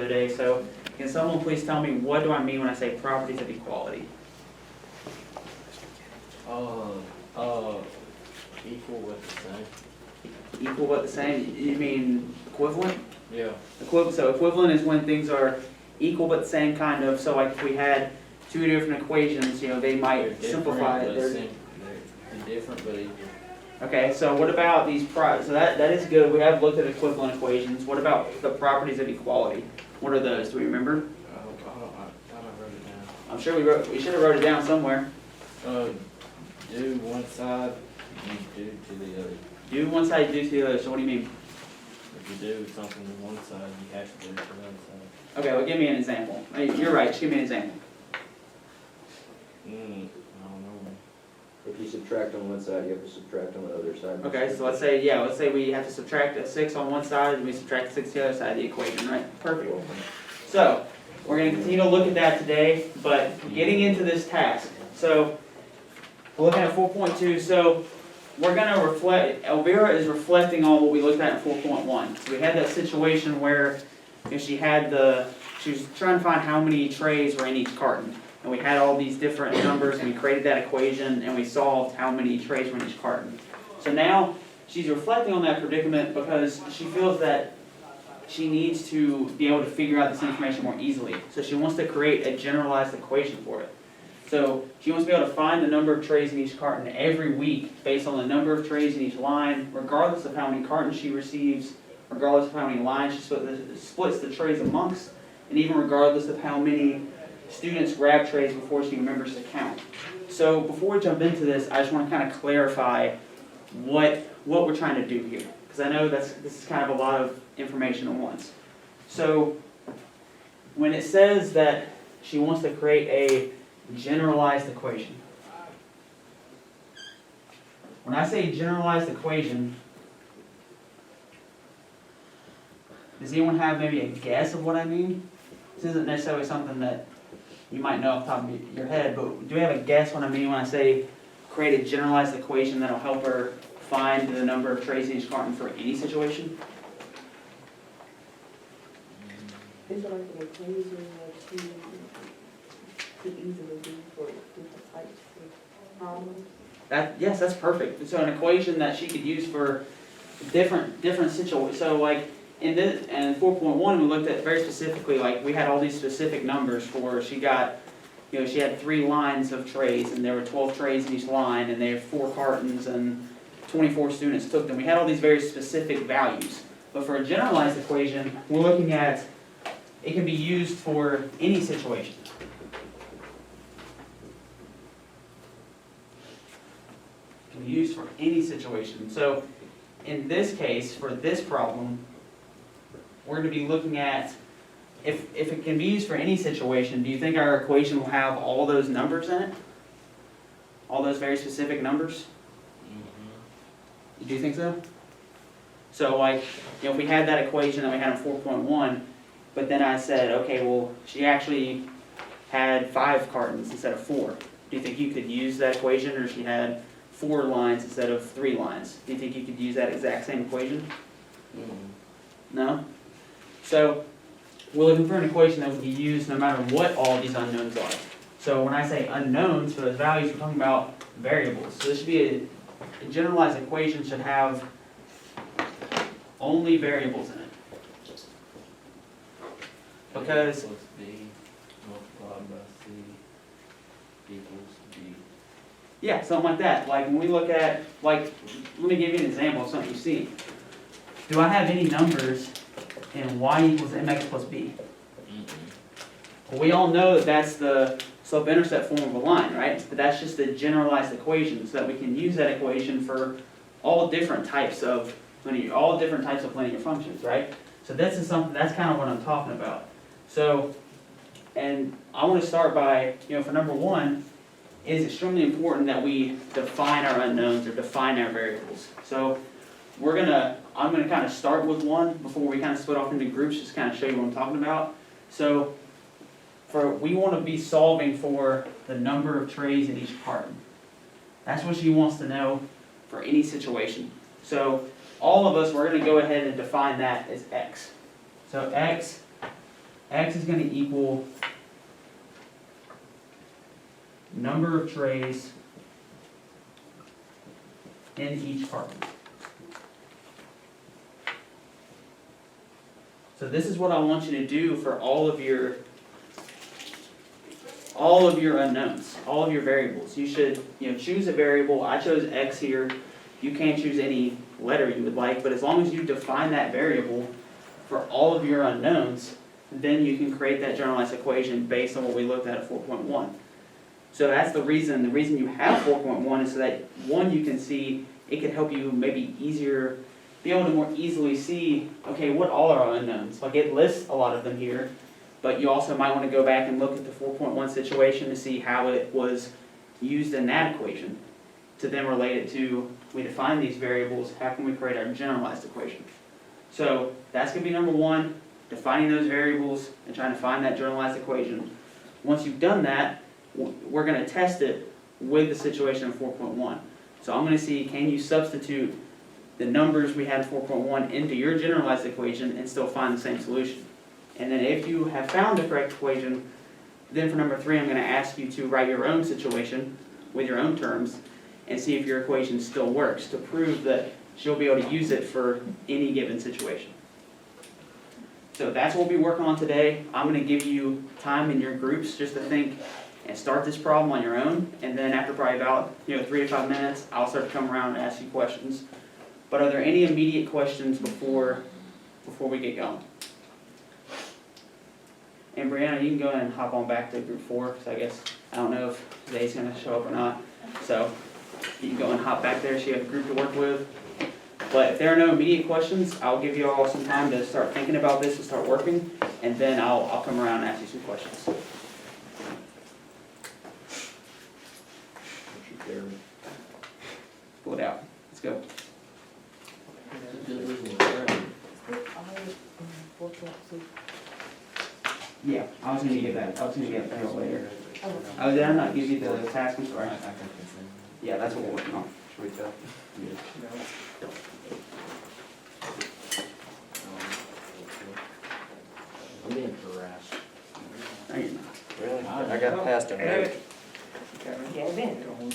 other day. So can someone please tell me, what do I mean when I say properties of equality? Equal with the same. Equal but the same? You mean equivalent? Yeah. So equivalent is when things are equal but the same kind of. So like if we had two different equations, you know, they might simplify it. They're different but equal. Okay, so what about these so that is good. We have looked at equivalent equations. What about the properties of equality? What are those? Do we remember? I don't wrote it down. I'm sure we should have wrote it down somewhere. Do one side, you do to the other. Do one side, do to the other. So what do you mean? If you do something to one side, you have to do it to the other side. Okay, well give me an example. You're right, just give me an example. I don't know. If you subtract on one side, you have to subtract on the other side. Okay, so let's say we have to subtract a 6 on one side and we subtract a 6 on the other side of the equation, right? Perfect. So, we're going to continue to look at that today, but getting into this task. So, we're looking at 4.2, so we're going to reflect, Elvira is reflecting on what we looked at in 4.1. So we had that situation where she was trying to find how many trays were in each carton. And we had all these different numbers, and we created that equation, and we solved how many trays were in each carton. So now, she's reflecting on that predicament because she feels that she needs to be able to figure out this information more easily. So she wants to create a generalized equation for it. So she wants to be able to find the number of trays in each carton every week based on the number of trays in each line, regardless of how many cartons she receives, regardless of how many lines she splits the trays amongst, and even regardless of how many students grab trays before she remembers to count. So before we jump into this, I just want to kind of clarify what we're trying to do here, because I know this is kind of a lot of information at once. So when it says that she wants to create a generalized equation, when I say generalized equation, does anyone have maybe a guess of what I mean? This isn't necessarily something that you might know off the top of your head, but do we have a guess what I mean when I say create a generalized equation that'll help her find the number of trays in each carton for any situation? Is it like an equation that she could easily do for different types of problems? Yes, that's perfect. So an equation that she could use for different situations. So like in 4.1, we looked at very specifically, like we had all these specific numbers for, she had 3 lines of trays, and there were 12 trays in each line, and they had 4 cartons, and 24 students took them. We had all these very specific values. But for a generalized equation, we're looking at, it can be used for any situation. It can be used for any situation. So in this case, for this problem, we're going to be looking at, if it can be used for any situation, do you think our equation will have all those numbers in it? All those very specific numbers? Do you think so? So like, if we had that equation that we had in 4.1, but then I said, okay, well, she actually had 5 cartons instead of 4. Do you think you could use that equation, or she had 4 lines instead of 3 lines? Do you think you could use that exact same equation? No? So we're looking for an equation that would be used no matter what all these unknowns are. So when I say unknowns for those values, we're talking about variables. So this should be a generalized equation should have only variables in it. Because A plus B multiplied by C equals B. yeah, something like that. Like when we look at, like, let me give you an example of something you've seen. Do I have any numbers in y equals mx plus b? Well, we all know that that's the slope-intercept form of a line, right? But that's just a generalized equation, so that we can use that equation for all different types of linear functions, right? So this is something, that's kind of what I'm talking about. So, and I want to start by, for number 1, it is extremely important that we define our unknowns or define our variables. So I'm gonna kind of start with one before we kind of split off into groups, just kind of show you what I'm talking about. So we want to be solving for the number of trays in each carton. That's what she wants to know for any situation. So all of us, we're going to go ahead and define that as x. So x X is gonna equal number of trays in each carton. So this is what I want you to do for all of your unknowns, all of your variables. You should, choose a variable. I chose X here. You can choose any letter you would like, but as long as you define that variable for all of your unknowns, then you can create that generalized equation based on what we looked at 4.1. So that's the reason you have 4.1 is so that, one, you can see, it can help you maybe be able to more easily see, okay, what all are our unknowns? Like it lists a lot of them here, but you also might want to go back and look at the 4.1 situation to see how it was used in that equation to then relate it to, we define these variables, how can we create our generalized equation? So that's going to be number one, defining those variables and trying to find that generalized equation. Once you've done that, we're going to test it with the situation of 4.1. So I'm going to see, can you substitute the numbers we had in 4.1 into your generalized equation and still find the same solution? And then if you have found the correct equation, then for number 3, I'm going to ask you to write your own situation with your own terms and see if your equation still works to prove that you'll be able to use it for any given situation. So that's what we'll be working on today. I'm going to give you time in your groups just to think and start this problem on your own, and then after probably about 3 to 5 minutes, I'll start to come around and ask you questions. But are there any immediate questions before we get going? And Brianna, you can go ahead and hop on back to group 4, because I don't know if today's going to show up or not. So you can go and hop back there so you have a group to work with. But if there are no immediate questions, I'll give you all some time to start thinking about this and start working, and then I'll come around and ask you some questions. Pull it out. Let's go. Yeah, I was gonna get that. I was gonna get that later. Oh, did I not give you the task? I'm sorry. Yeah, that's what we're working on. Should we tell? I'm being harassed. No, you're not. Really? I got past a minute. Yeah, then.